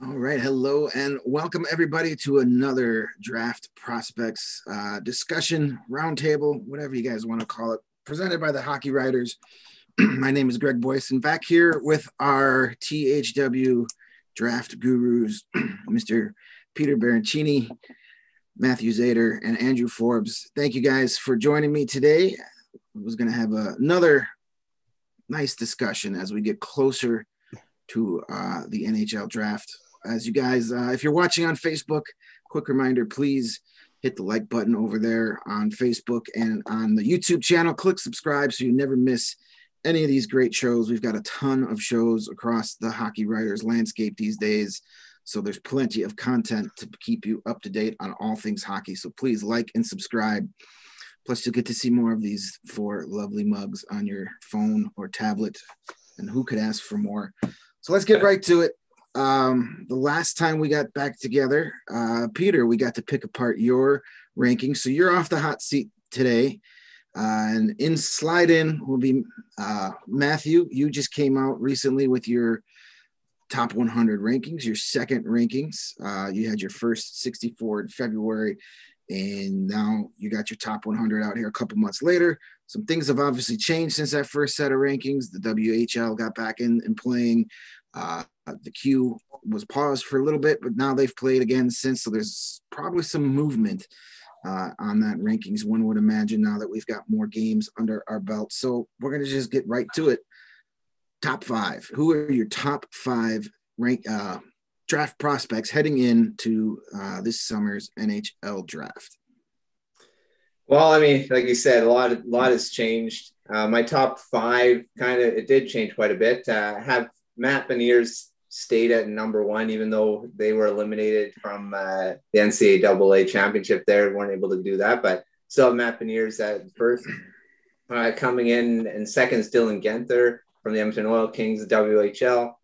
All right. Hello and welcome everybody to another draft prospects discussion roundtable, whatever you guys want to call it, presented by the Hockey Writers. My name is Greg Boysen, back here with our THW draft gurus, Mr. Peter Baracchini, Matthew Zator, and Andrew Forbes. Thank you guys for joining me today. I was going to have another nice discussion as we get closer to the NHL draft. As you guys, if you're watching on Facebook, quick reminder, please hit the like button over there on Facebook and on the YouTube channel. Click subscribe so you never miss any of these great shows. We've got a ton of shows across the Hockey Writers landscape these days. So there's plenty of content to keep you up to date on all things hockey. So please like and subscribe. Plus, you'll get to see more of these four lovely mugs on your phone or tablet. And who could ask for more? So let's get right to it. The last time we got back together, Peter, we got to pick apart your rankings. So you're off the hot seat today. And in slide in will be Matthew. You just came out recently with your top 100 rankings, your second rankings. You had your first 64 in February, and now you got your top 100 out here a couple months later. Some things have obviously changed since that first set of rankings. The WHL got back in and playing. The Q was paused for a little bit, but now they've played again since. So there's probably some movement on that rankings, one would imagine, now that we've got more games under our belt. So we're going to just get right to it. Top five. Who are your top five draft prospects heading into this summer's NHL draft? Well, I mean, like you said, a lot has changed. My top five it did change quite a bit. Have Matt Beniers stayed at number one, even though they were eliminated from the NCAA championship there, weren't able to do that, but still have Matt Beniers at first. Coming in and second is Dylan Genther from the Edmonton Oil Kings, WHL.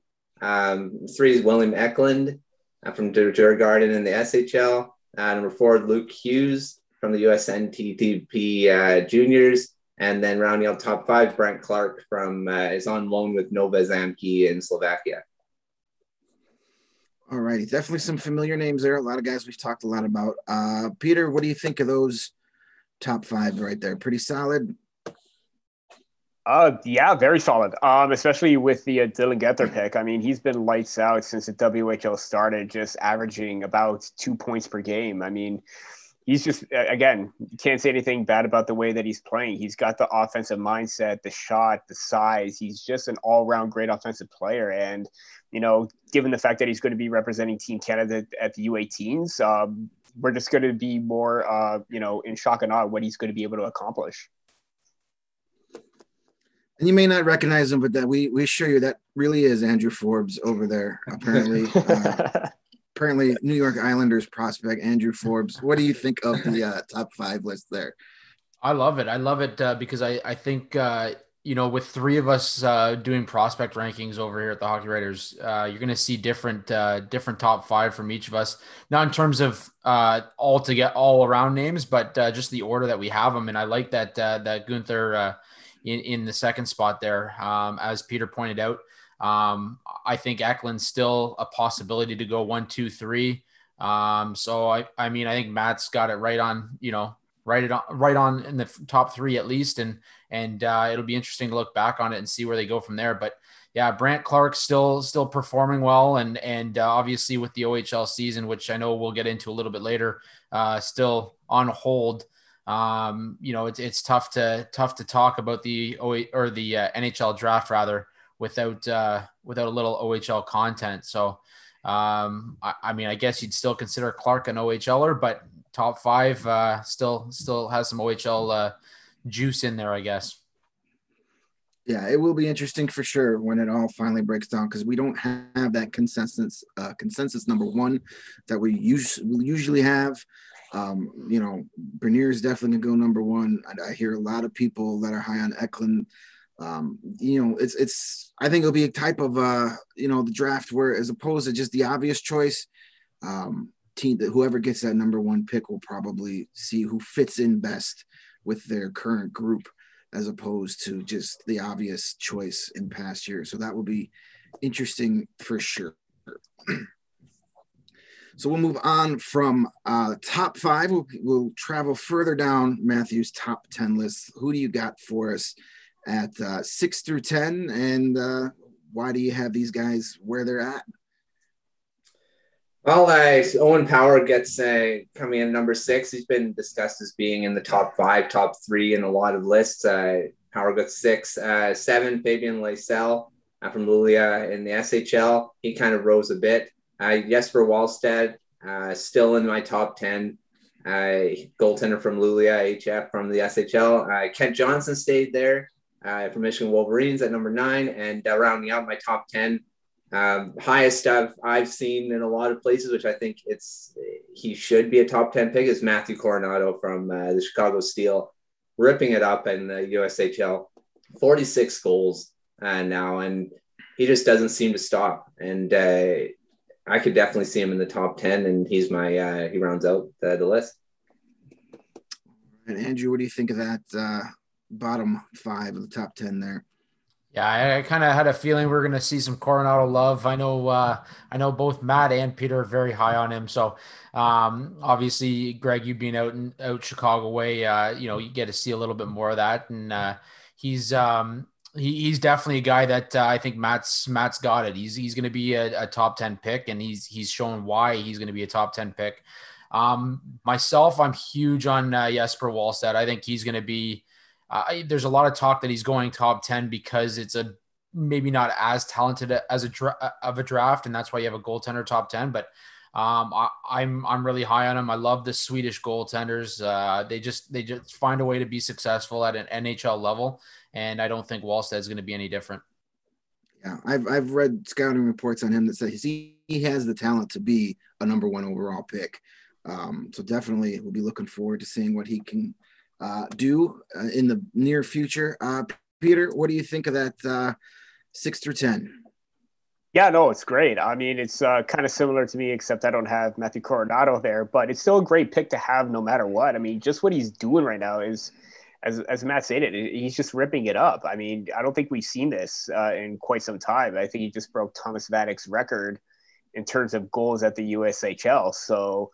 Three is William Eklund from Djurgården in the SHL. Number four, Luke Hughes from the USNTTP juniors. And then rounding out top five, Brent Clark is on loan with Nova Zamki in Slovakia. All righty. Definitely some familiar names there. A lot of guys we've talked a lot about. Peter, what do you think of those top five right there? Pretty solid? Yeah, very solid. Especially with the Dylan Genther pick. I mean, he's been lights out since the WHL started, just averaging about 2 points per game. I mean, he's just, again, you can't say anything bad about the way that he's playing. He's got the offensive mindset, the shot, the size. He's just an all-around great offensive player. And, you know, given the fact that he's going to be representing Team Canada at the U18s, we're just going to be more, in shock and awe what he's going to be able to accomplish. And you may not recognize him, but that we assure you that really is Andrew Forbes over there, apparently. Apparently, New York Islanders prospect Andrew Forbes. What do you think of the top five list there? I love it. I love it because I think, with three of us doing prospect rankings over here at the Hockey Writers, you're going to see different top five from each of us. Not in terms of all around names, but just the order that we have them. And I like that Gunther in the second spot there, as Peter pointed out. I think Eklund's still a possibility to go 1, 2, 3. So I think Matt's got it right on, right on in the top three at least. And it'll be interesting to look back on it and see where they go from there. But yeah, Brant Clark still performing well. And obviously with the OHL season, which I know we'll get into a little bit later, still on hold. It's tough to talk about the NHL draft rather without a little OHL content. So, I guess you'd still consider Clark an OHLer, but top five still has some OHL juice in there, I guess. Yeah, it will be interesting for sure when it all finally breaks down, because we don't have that consensus number one that we usually have. Bernier is definitely gonna go number one. I hear a lot of people that are high on Eklund. I think it'll be a type of the draft where, as opposed to just the obvious choice, whoever gets that number one pick will probably see who fits in best with their current group, as opposed to just the obvious choice in past years. So that will be interesting for sure. So we'll move on from top 5. We'll travel further down Matthew's top 10 list. Who do you got for us at 6 through 10? And why do you have these guys where they're at? Well, Owen Power gets coming in number 6. He's been discussed as being in the top 5, top 3 in a lot of lists. Power gets 6. 7, Fabian Lysell from Luleå in the SHL. He kind of rose a bit. Jesper Wallstedt, still in my top 10. Goaltender from Luleå, HF from the SHL. Kent Johnson stayed there from Michigan Wolverines at number 9. And rounding out my top 10, highest I've seen in a lot of places, which I think he should be a top 10 pick, is Matthew Coronato from the Chicago Steel, ripping it up in the USHL. 46 goals now, and he just doesn't seem to stop. And I could definitely see him in the top 10, and he's he rounds out the list. And Andrew, what do you think of that bottom 5 of the top 10 there? Yeah, I kind of had a feeling we were going to see some Coronado love. I know both Matt and Peter are very high on him. So obviously, Greg, you being out Chicago way, you get to see a little bit more of that. And he's definitely a guy that I think Matt's got it. He's going to be a top 10 pick, and he's shown why he's going to be a top 10 pick. Myself, I'm huge on Jesper Wallstedt. I think he's going to be. There's a lot of talk that he's going top 10 because it's maybe not as talented as a draft, and that's why you have a goaltender top 10. But I'm really high on him. I love the Swedish goaltenders. They just find a way to be successful at an NHL level, and I don't think Wallstedt is going to be any different. Yeah, I've read scouting reports on him that says he has the talent to be a number 1 overall pick. So definitely we'll be looking forward to seeing what he can do in the near future. Peter, what do you think of that 6 through 10? Yeah, no, it's great. I mean, it's kind of similar to me, except I don't have Matthew Coronado there, but it's still a great pick to have no matter what. I mean, just what he's doing right now is, as Matt stated, he's just ripping it up. I mean, I don't think we've seen this in quite some time. I think he just broke Thomas Vadek's record in terms of goals at the USHL. So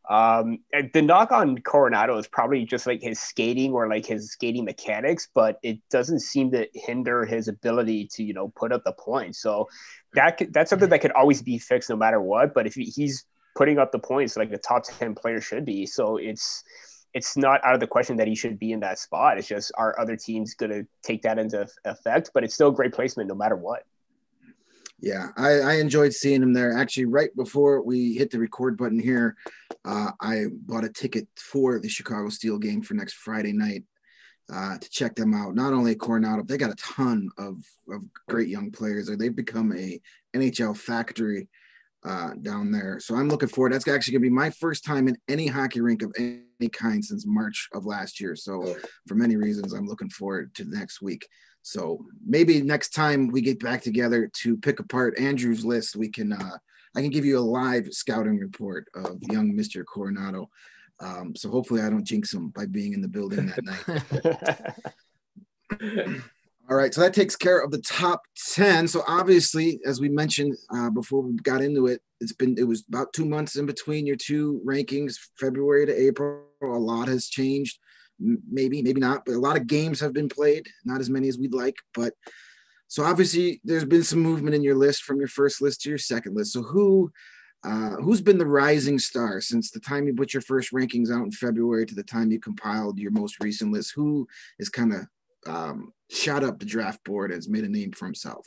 the knock on Coronado is probably just like his skating or like his skating mechanics, but it doesn't seem to hinder his ability to, put up the points. So that's something that could always be fixed no matter what. But if he's putting up the points like the top 10 player should be, so it's not out of the question that he should be in that spot. It's just, are other teams going to take that into effect? But it's still a great placement no matter what. Yeah, I enjoyed seeing him there. Actually, right before we hit the record button here, I bought a ticket for the Chicago Steel game for next Friday night to check them out. Not only Coronado, they got a ton of great young players. They've become a NHL factory down there. So I'm looking forward. That's actually going to be my first time in any hockey rink of any kind since March of last year. So for many reasons, I'm looking forward to next week. So maybe next time we get back together to pick apart Andrew's list, I can give you a live scouting report of young Mr. Coronado. So hopefully I don't jinx him by being in the building that night. All right. So that takes care of the top 10. So obviously, as we mentioned before we got into it, it was about 2 months in between your 2 rankings, February to April. A lot has changed. Maybe not, but a lot of games have been played, not as many as we'd like. But so obviously there's been some movement in your list from your first list to your second list. So who's been the rising star since the time you put your first rankings out in February to the time you compiled your most recent list? Who is kind of shot up the draft board and has made a name for himself?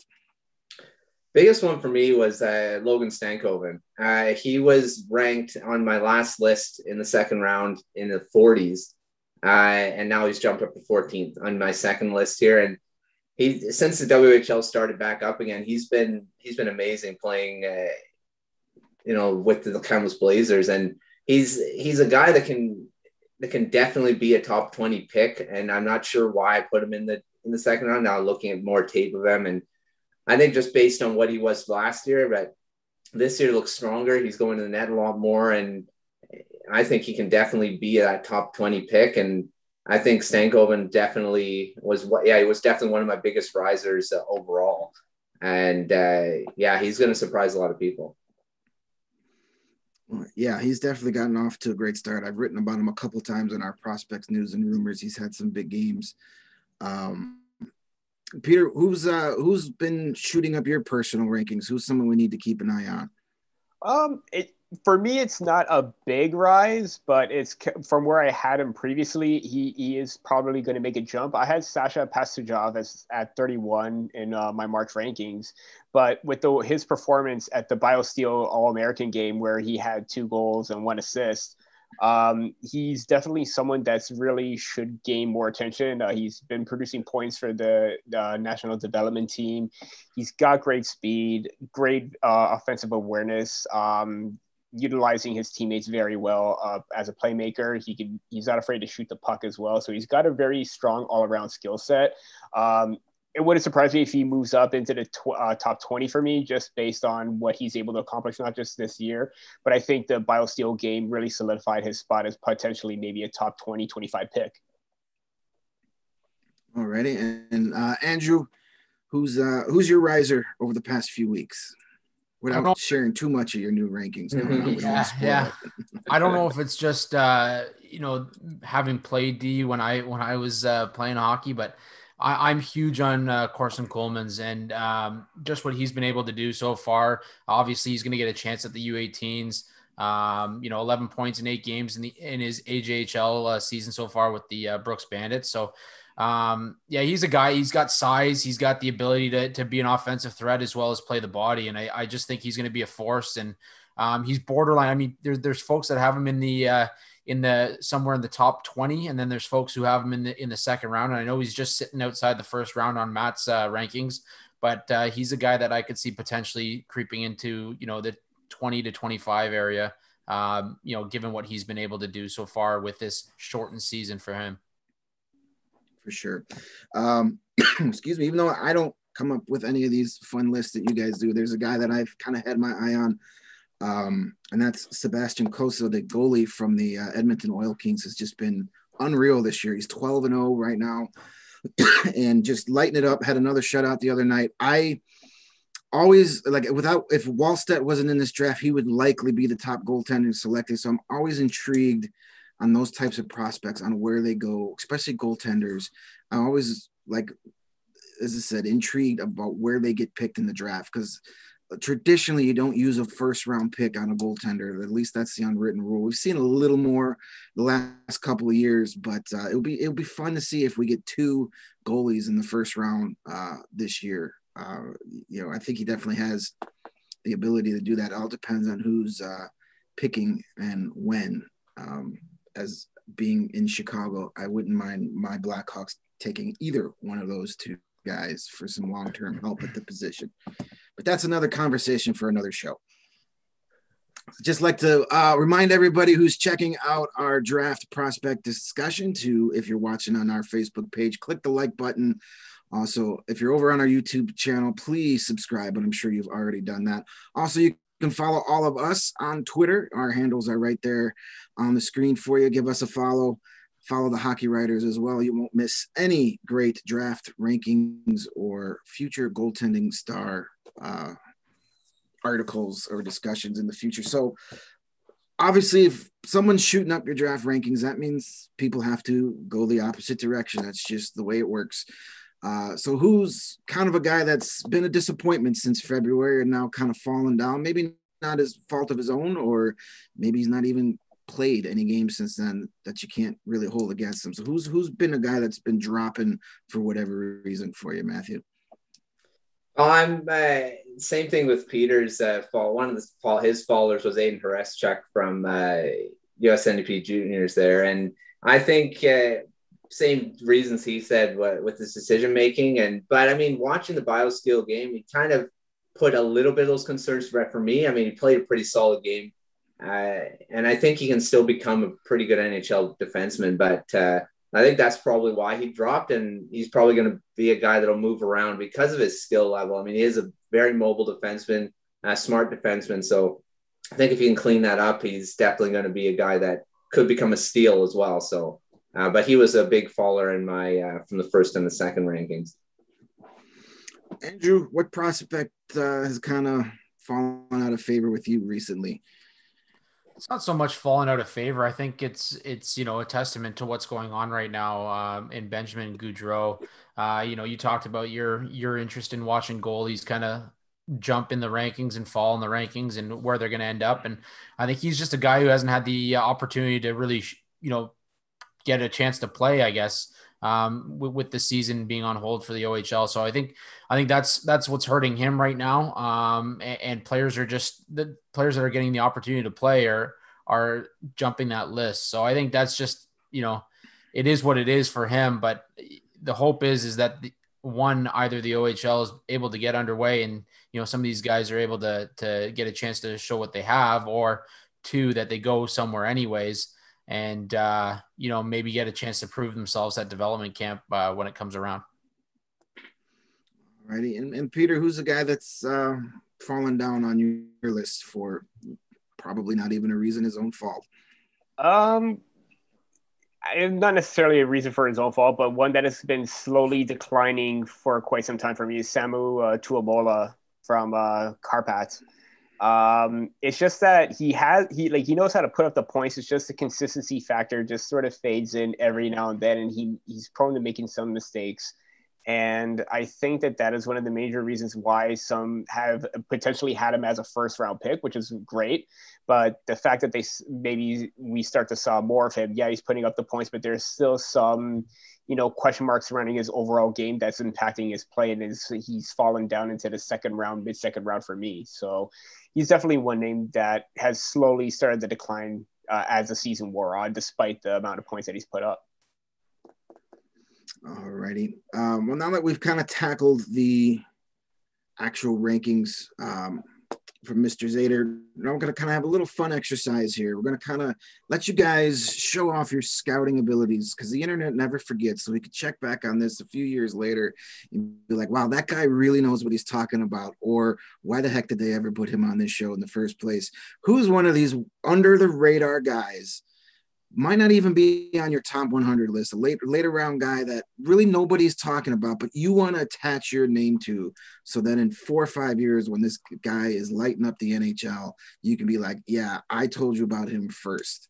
Biggest one for me was Logan Stankoven. He was ranked on my last list in the second round in the 40s. And now he's jumped up to 14th on my second list here. And since the WHL started back up again, he's been amazing playing, with the Kamloops Blazers. And he's a guy that can definitely be a top 20 pick. And I'm not sure why I put him in the second round. Now looking at more tape of him, and I think just based on what he was last year, but this year looks stronger. He's going to the net a lot more, and I think he can definitely be that top 20 pick. And I think Stankoven definitely was definitely one of my biggest risers overall. And he's going to surprise a lot of people. Yeah, he's definitely gotten off to a great start. I've written about him a couple times in our prospects news and rumors. He's had some big games. Peter, who's been shooting up your personal rankings? Who's someone we need to keep an eye on? For me, it's not a big rise, but it's from where I had him previously. He is probably going to make a jump. I had Sasha Pastujov at 31 in my March rankings, but with his performance at the BioSteel All-American game where he had 2 goals and 1 assist, he's definitely someone that's really should gain more attention. He's been producing points for the national development team. He's got great speed, great offensive awareness, utilizing his teammates very well as a playmaker. He's not afraid to shoot the puck as well. So he's got a very strong all-around skill set. It wouldn't surprise me if he moves up into the top 20 for me, just based on what he's able to accomplish, not just this year, but I think the BioSteel game really solidified his spot as potentially maybe a top 20, 25 pick. Alrighty. And Andrew, who's your riser over the past few weeks? Without sharing too much of your new rankings. Yeah. I don't know if it's just, having played D when I was playing hockey, but I'm huge on Corson Coleman's and just what he's been able to do so far. Obviously, he's going to get a chance at the U18s. 11 points in 8 games in his AJHL season so far with the Brooks Bandits. So, he's a guy. He's got size. He's got the ability to be an offensive threat as well as play the body. And I just think he's going to be a force. And he's borderline. I mean, there's folks that have him in the somewhere in the top 20, and then there's folks who have him in the second round. And I know he's just sitting outside the first round on Matt's rankings, but he's a guy that I could see potentially creeping into the 20 to 25 area. Given what he's been able to do so far with this shortened season for him. For sure. Excuse me. Even though I don't come up with any of these fun lists that you guys do, there's a guy that I've kind of had my eye on. And that's Sebastian Cossa, the goalie from the Edmonton Oil Kings, has just been unreal this year. He's 12-0 right now and just lighting it up. Had another shutout the other night. I always if Wallstedt wasn't in this draft, he would likely be the top goaltender selected. So I'm always intrigued on those types of prospects, on where they go, especially goaltenders. I'm always, as I said, intrigued about where they get picked in the draft, because traditionally you don't use a first round pick on a goaltender. At least that's the unwritten rule. We've seen a little more the last couple of years, but it'll be fun to see if we get 2 goalies in the first round this year. I think he definitely has the ability to do that. It all depends on who's picking and when. As being in Chicago, I wouldn't mind my Blackhawks taking either one of those 2 guys for some long-term help at the position. But that's another conversation for another show. Just like to remind everybody who's checking out our draft prospect discussion to, if you're watching on our Facebook page, click the like button. Also, if you're over on our YouTube channel, please subscribe, but I'm sure you've already done that. Also, you can follow all of us on Twitter. Our handles are right there on the screen for you. Give us a follow. Follow the Hockey Writers as well. You won't miss any great draft rankings or future goaltending star articles or discussions in the future. So obviously, if someone's shooting up your draft rankings, that means people have to go the opposite direction. That's just the way it works. So who's kind of a guy that's been a disappointment since February and now kind of fallen down? Maybe not his fault of his own, or maybe he's not even played any games since then that you can't really hold against him. So who's been a guy that's been dropping for whatever reason for you, Matthew? I'm same thing with Peter's fall. One of his fallers was Aiden Hreschuk from US NDP Juniors there, and I think same reasons he said with his decision making. But I mean, watching the BioSteel game, he kind of put a little bit of those concerns to rest for me. I mean, he played a pretty solid game, and I think he can still become a pretty good NHL defenseman. But I think that's probably why he dropped, and he's probably going to be a guy that'll move around because of his skill level. I mean, he is a very mobile defenseman, a smart defenseman. So I think if he can clean that up, he's definitely going to be a guy that could become a steal as well. So, but he was a big faller in my from the first and the second rankings. Andrew, what prospect has kind of fallen out of favor with you recently? It's not so much falling out of favor. I think it's a testament to what's going on right now in Benjamin Gaudreau. You talked about your interest in watching goalies kind of jump in the rankings and fall in the rankings and where they're going to end up. And I think he's just a guy who hasn't had the opportunity to really, get a chance to play, I guess, with the season being on hold for the OHL. So I think that's what's hurting him right now. And players are just the players that are getting the opportunity to play are jumping that list. So I think that's just, it is what it is for him. But the hope is that either the OHL is able to get underway and, some of these guys are able to get a chance to show what they have, or two, that they go somewhere anyways and, maybe get a chance to prove themselves at development camp when it comes around. Alrighty. And Peter, who's the guy that's fallen down on your list for probably not even a reason, his own fault? Not necessarily a reason for his own fault, but one that has been slowly declining for quite some time for me is Samu Tuomola from Karpats. It's just that he knows how to put up the points. It's just the consistency factor just sort of fades in every now and then, and he's prone to making some mistakes. And I think that is one of the major reasons why some have potentially had him as a first round pick, which is great. But the fact that we start to saw more of him, yeah, he's putting up the points, but there's still some, question marks surrounding his overall game that's impacting his play, and he's fallen down into the mid-second round for me. So he's definitely one name that has slowly started to decline as the season wore on, despite the amount of points that he's put up. All righty. Well, now that we've kind of tackled the actual rankings from Mr. Zator, now we're going to kind of have a little fun exercise here. We're going to kind of let you guys show off your scouting abilities, because the internet never forgets. So we could check back on this a few years later and be like, wow, that guy really knows what he's talking about. Or why the heck did they ever put him on this show in the first place? Who's one of these under the radar guys? Might not even be on your top 100 list, a later round guy that really nobody's talking about, but you want to attach your name to, so that in 4 or 5 years, when this guy is lighting up the NHL, you can be like, yeah, I told you about him first.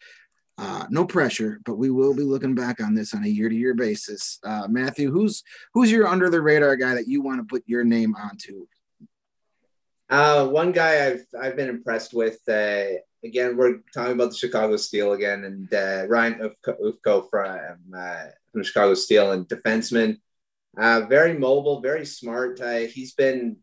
No pressure, but we will be looking back on this on a year-to-year basis. Matthew, who's your under the radar guy that you want to put your name onto? One guy I've been impressed with, again, we're talking about the Chicago Steel again, and Ryan Ufko from Chicago Steel, and defenseman, very mobile, very smart. He's been,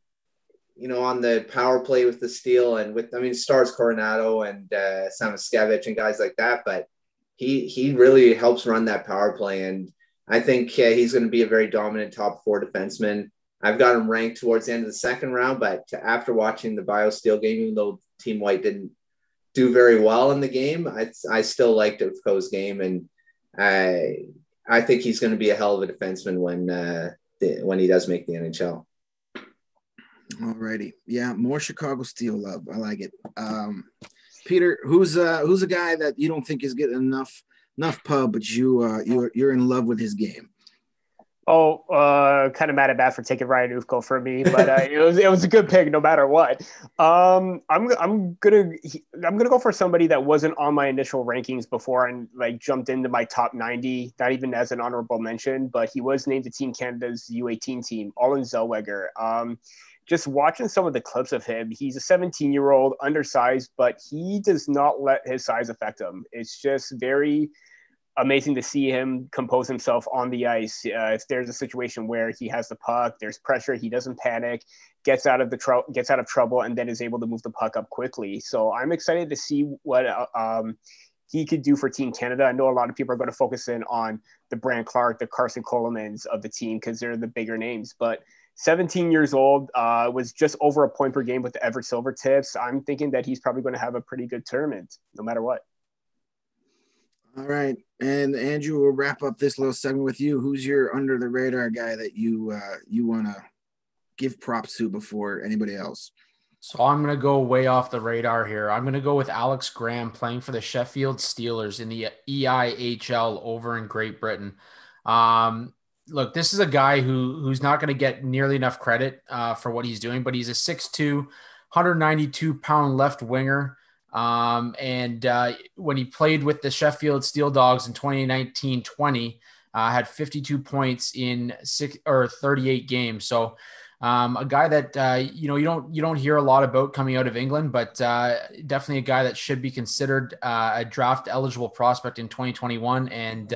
on the power play with the Steel, and stars Coronado and Samoskevich and guys like that, but he really helps run that power play, and I think he's going to be a very dominant top 4 defenseman. I've got him ranked towards the end of the second round, but after watching the BioSteel game, even though Team White didn't do very well in the game, I still liked Ufko's game, and I think he's going to be a hell of a defenseman when he does make the NHL. All righty. Yeah, more Chicago Steel love. I like it. Peter, who's a guy that you don't think is getting enough pub, but you're in love with his game? Kind of mad at Matt for taking Ryan Ufko from me, but it was a good pick no matter what. I'm gonna go for somebody that wasn't on my initial rankings before and jumped into my top 90, not even as an honorable mention, but he was named to Team Canada's U18 team, Olin Zellweger. Just watching some of the clips of him, he's a 17-year-old, undersized, but he does not let his size affect him. It's just very amazing to see him compose himself on the ice. If there's a situation where he has the puck, there's pressure, he doesn't panic, gets out of trouble, and then is able to move the puck up quickly. So I'm excited to see what he could do for Team Canada. I know a lot of people are going to focus in on the Brant Clark, the Carson Colemans of the team, because they're the bigger names. But 17 years old, was just over a point per game with the Everett Silvertips. I'm thinking that he's probably going to have a pretty good tournament, no matter what. All right. And Andrew, we'll wrap up this little segment with you. Who's your under the radar guy that you want to give props to before anybody else? So I'm going to go way off the radar here. I'm going to go with Alex Graham, playing for the Sheffield Steelers in the EIHL over in Great Britain. Look, this is a guy who's not going to get nearly enough credit for what he's doing, but he's a 6'2", 192-pound left winger. When he played with the Sheffield Steel Dogs in 2019-20, had 52 points in 38 games. So a guy that you don't hear a lot about coming out of England, but definitely a guy that should be considered a draft eligible prospect in 2021. And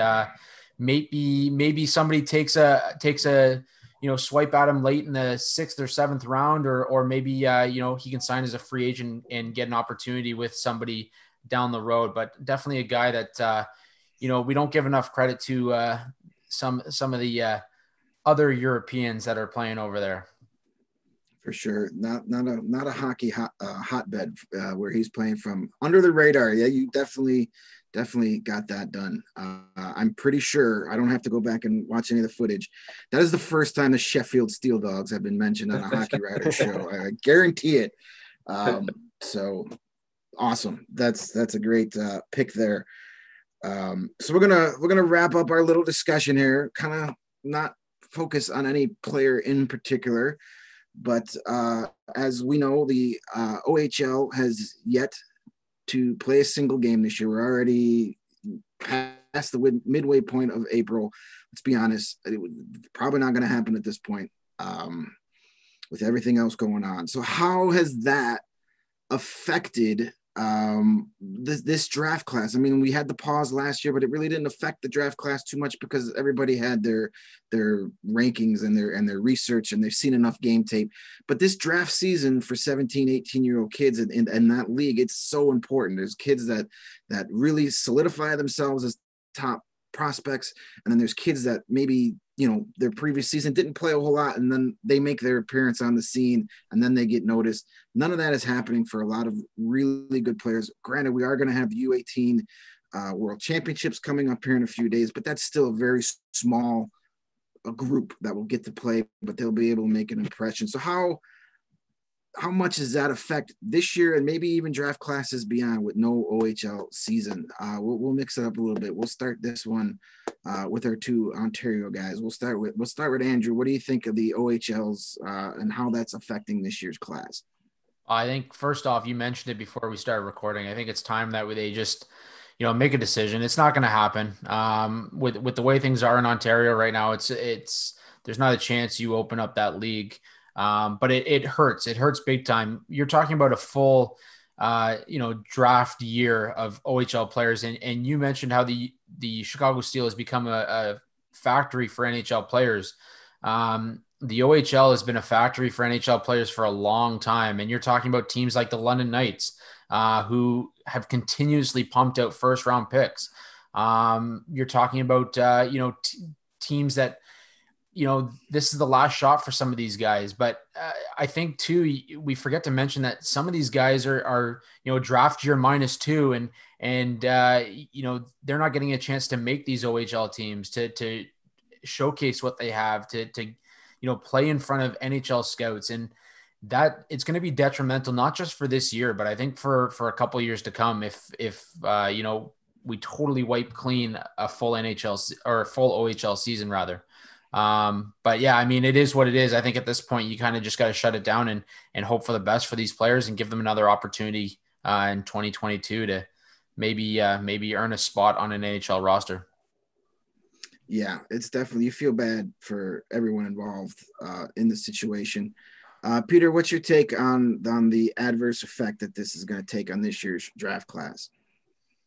maybe somebody takes a swipe at him late in the 6th or 7th round, or maybe he can sign as a free agent and get an opportunity with somebody down the road. But definitely a guy that we don't give enough credit to some of the other Europeans that are playing over there. For sure, not a hockey hotbed where he's playing from under the radar. Yeah, you definitely got that done. I'm pretty sure, I don't have to go back and watch any of the footage, that is the first time the Sheffield Steel Dogs have been mentioned on a Hockey Writers show. I guarantee it. So awesome. That's a great pick there. So we're gonna wrap up our little discussion here, kind of not focus on any player in particular, but as we know, the OHL has yet to play a single game this year. We're already past the midway point of April. Let's be honest, probably not going to happen at this point with everything else going on. So how has that affected this draft class? I mean, we had the pause last year, but it really didn't affect the draft class too much because everybody had their rankings and their research, and they've seen enough game tape. But this draft season for 17, 18-year-old kids in that league, it's so important. There's kids that really solidify themselves as top prospects, and then there's kids that maybe their previous season didn't play a whole lot, and then they make their appearance on the scene and then they get noticed. None of that is happening for a lot of really good players. Granted, we are going to have U18 World Championships coming up here in a few days, but that's still a very small group that will get to play, but they'll be able to make an impression. So how much does that affect this year and maybe even draft classes beyond with no OHL season? We'll mix it up a little bit. We'll start this one with our two Ontario guys. We'll start with Andrew. What do you think of the OHLs and how that's affecting this year's class? I think first off, you mentioned it before we started recording. I think it's time that they just, make a decision. It's not going to happen. With the way things are in Ontario right now, it's there's not a chance you open up that league. But it hurts. It hurts big time. You're talking about a full, draft year of OHL players. And you mentioned how the Chicago Steel has become a factory for NHL players. The OHL has been a factory for NHL players for a long time. And you're talking about teams like the London Knights, who have continuously pumped out first round picks. You're talking about, teams that, this is the last shot for some of these guys. But I think too, we forget to mention that some of these guys are draft year -2 and they're not getting a chance to make these OHL teams to showcase what they have to play in front of NHL scouts. And that it's going to be detrimental, not just for this year, but I think for a couple of years to come, if we totally wipe clean a full NHL or a full OHL season rather. But yeah, I mean, it is what it is. I think at this point, you kind of just got to shut it down and hope for the best for these players and give them another opportunity in 2022 to maybe earn a spot on an NHL roster. Yeah, it's definitely, you feel bad for everyone involved in the situation. Peter, what's your take on the adverse effect that this is going to take on this year's draft class?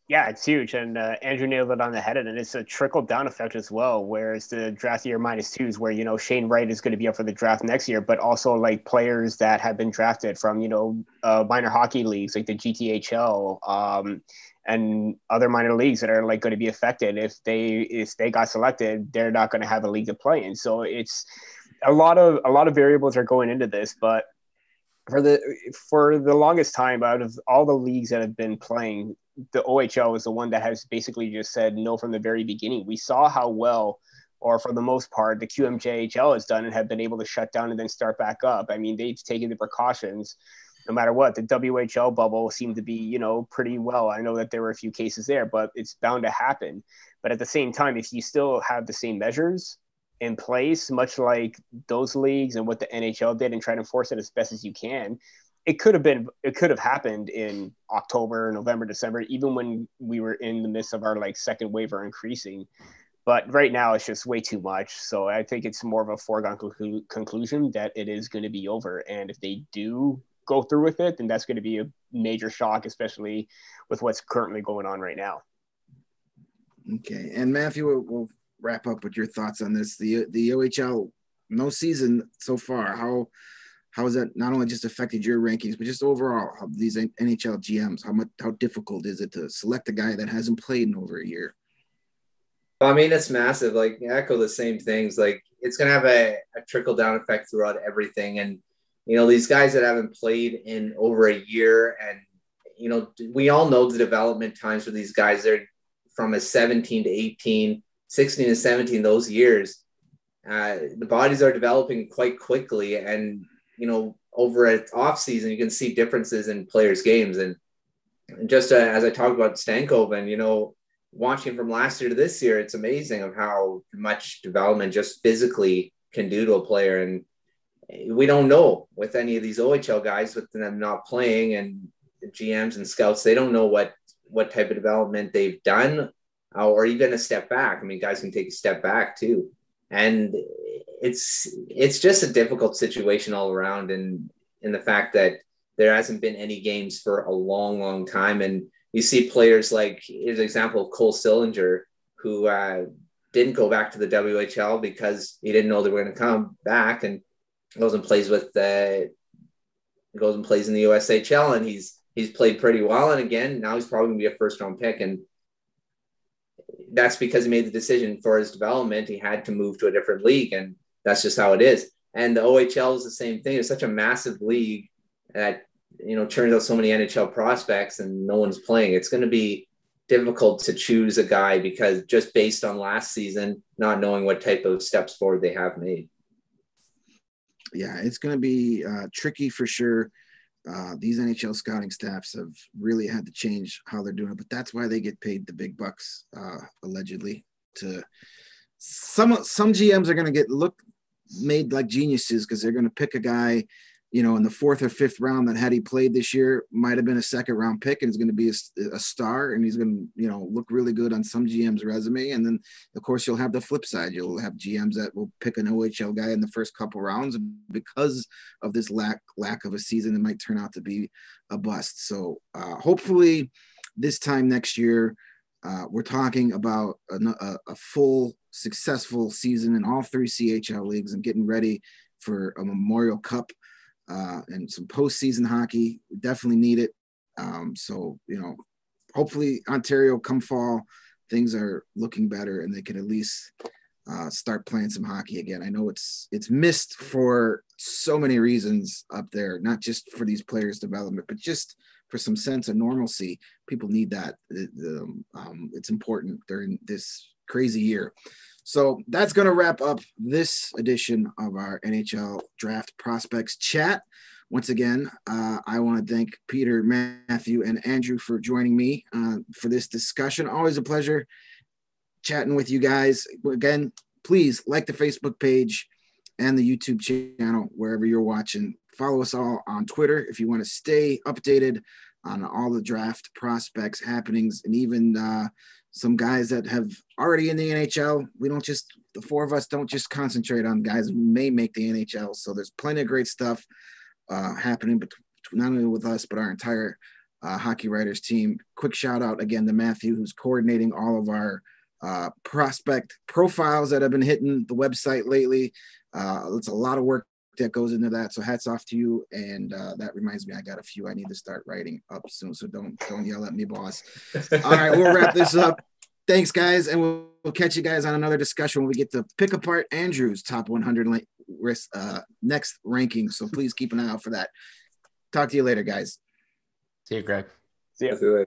Yeah, it's huge. And Andrew nailed it on the head. And it's a trickle-down effect as well, whereas the draft year -2 where, Shane Wright is going to be up for the draft next year, but also like players that have been drafted from, minor hockey leagues like the GTHL and other minor leagues that are like going to be affected. If they got selected, they're not going to have a league to play in. So it's a lot of variables are going into this, but for the longest time, out of all the leagues that have been playing, the OHL is the one that has basically just said no from the very beginning. We saw how well, or for the most part, the QMJHL has done and have been able to shut down and then start back up. I mean, they've taken the precautions no matter what. The WHL bubble seemed to be, pretty well. I know that there were a few cases there, but it's bound to happen. But at the same time, if you still have the same measures in place, much like those leagues and what the NHL did, and try to enforce it as best as you can, it could have happened in October, November, December, even when we were in the midst of our like second wave or increasing. But right now it's just way too much. So I think it's more of a foregone conclusion that it is going to be over. And if they do go through with it, then that's going to be a major shock, especially with what's currently going on right now. Okay. And Matthew, we'll wrap up with your thoughts on this. The OHL, no season so far. How has that not only just affected your rankings, but just overall how these NHL GMs, how difficult is it to select a guy that hasn't played in over a year? Well, I mean, it's massive. Like, I echo the same things. Like, it's going to have a trickle-down effect throughout everything. And, you know, these guys that haven't played in over a year, and, you know, we all know the development times for these guys. They're from a 17 to 18, 16 to 17, those years. The bodies are developing quite quickly. And, you know, over an off-season, you can see differences in players' games. And just as I talked about Stankoven, you know, watching from last year to this year, it's amazing of how much development just physically can do to a player. And we don't know with any of these OHL guys, with them not playing, and the GMs and scouts, they don't know what type of development they've done, or even a step back. I mean, guys can take a step back too. And it's just a difficult situation all around. And in the fact that there hasn't been any games for a long, long time. And you see players like, here's an example of Cole Sillinger, who didn't go back to the WHL because he didn't know they were going to come back, and goes and plays in the USHL, and he's played pretty well. And again, now he's probably going to be a first-round pick, and that's because he made the decision for his development. He had to move to a different league, and that's just how it is. And the OHL is the same thing. It's such a massive league that, you know, turns out so many NHL prospects and no one's playing. It's going to be difficult to choose a guy because just based on last season, not knowing what type of steps forward they have made. Yeah, it's going to be tricky for sure. These NHL scouting staffs have really had to change how they're doing it, but that's why they get paid the big bucks, allegedly. To some GMs are going to get made like geniuses because they're going to pick a guy, you know, in the 4th or 5th round that, had he played this year, might have been a 2nd round pick, and is going to be a star, and he's going to, you know, look really good on some GM's resume. And then of course you'll have the flip side. You'll have GMs that will pick an OHL guy in the first couple rounds because of this lack of a season. It might turn out to be a bust. So hopefully this time next year, we're talking about a full successful season in all 3 CHL leagues and getting ready for a Memorial Cup. And some postseason hockey. We definitely need it. So, you know, hopefully Ontario come fall, things are looking better and they can at least start playing some hockey again. I know it's missed for so many reasons up there, not just for these players' development, but just for some sense of normalcy. People need that. It's important during this crazy year. So that's going to wrap up this edition of our NHL Draft Prospects chat. Once again, I want to thank Peter, Matthew, and Andrew for joining me for this discussion. Always a pleasure chatting with you guys. Again, please like the Facebook page and the YouTube channel wherever you're watching. Follow us all on Twitter if you want to stay updated on all the draft prospects happenings, and even some guys that have already in the NHL. The 4 of us don't just concentrate on guys who may make the NHL. So there's plenty of great stuff happening not only with us, but our entire Hockey Writers team. Quick shout out again to Matthew, who's coordinating all of our prospect profiles that have been hitting the website lately. It's a lot of work that goes into that. So hats off to you. And that reminds me, I got a few I need to start writing up soon. So don't yell at me, boss. All right, we'll wrap this up. Thanks, guys. And we'll catch you guys on another discussion when we get to pick apart Andrew's top 100 next ranking. So please keep an eye out for that. Talk to you later, guys. See you, Greg. See you.